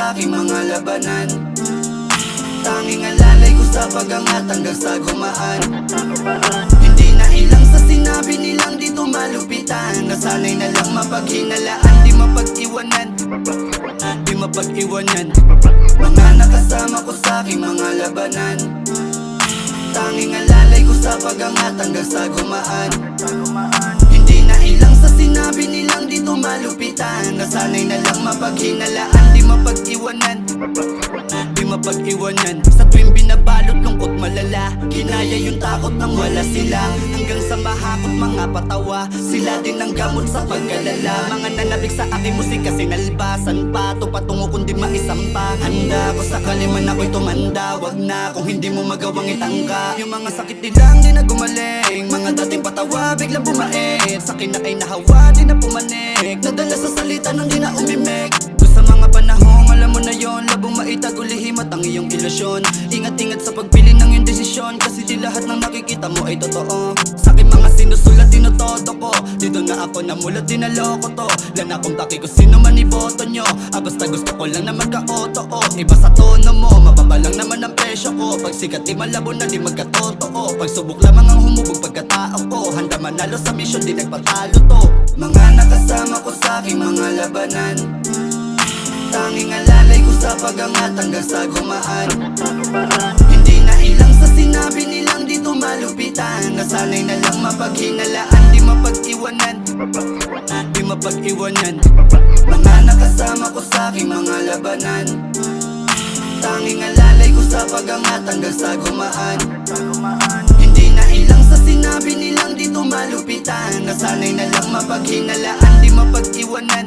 sa aking mga labanan. Tanging alalay ko sa pag-angat hanggang sa gumaan. Hindi na ilang sa sinabi nilang dito malupitan. Nasanay na lang mapaghinalaan, di mapag-iwanan. Di mapag-iwanan. Mga nakasama ko sa aking mga labanan. Tanging alalay ko sa pag-angat hanggang sa gumaan. Hindi na ilang sa sinabi nilang dito malupitan. Nasanay na lang mapaghinalaan, di mapag-iwanan. Di mapag-iwanan. Sa tuwing binabalot lungkot malala, kinaya yung takot nang wala sila. Hanggang sa mahakot mga patawa, sila din ang gamot sa pagkalala. Mga nanabig sa aking musika sinalbasan pa, to patungo kundi maisamba. Handa ko sa kaliman ako'y tumanda. Wag na kung hindi mo magawang itangka. Yung mga sakit nilang di na gumaling, mga dating patawa biglang bumait. Sa akin na ay nahawa, di na pumanik. Nadala sa salita nang di na umimik. Sa mga panahong alam mo na yon, labong maitag ulihim at ang iyong ilusyon. Ingat-ingat sa pagpili ng iyong desisyon, kasi di lahat ng nakikita mo ay totoo. Sa aking mga sinusulat tinotodo ko, dito na ako namulat dinaloko to. Lan akong taki ko sino man iboto nyo, basta gusto ko lang na magka-oto. Iba sa tono mo, mababa lang naman ang presyo ko. Pag sikat di malabo na di magkatotoo. Pag subok lamang ang humubog pagkatao ko, handa manalo sa mission di nagpatalo to. Mga nakasama ko sa aking mga labanan. Tanging alalay ko sa pag-angat hanggang sa gumaan. Hindi na ilang sa sinabi nilang dito malupitan. Nasanay na lang mapaghinalaan, di mapag-iwanan. Di mapag-iwanan. Mga nakasama ko sa aking mga labanan. Tanging alalay ko sa pag-angat hanggang sa gumaan. Hindi na ilang sa sinabi nilang dito malupitan. Nasanay na lang mapaghinalaan, di mapag-iwanan.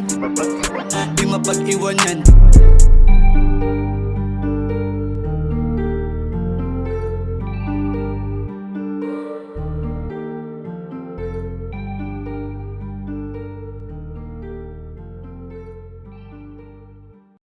Di mapag-iwanan.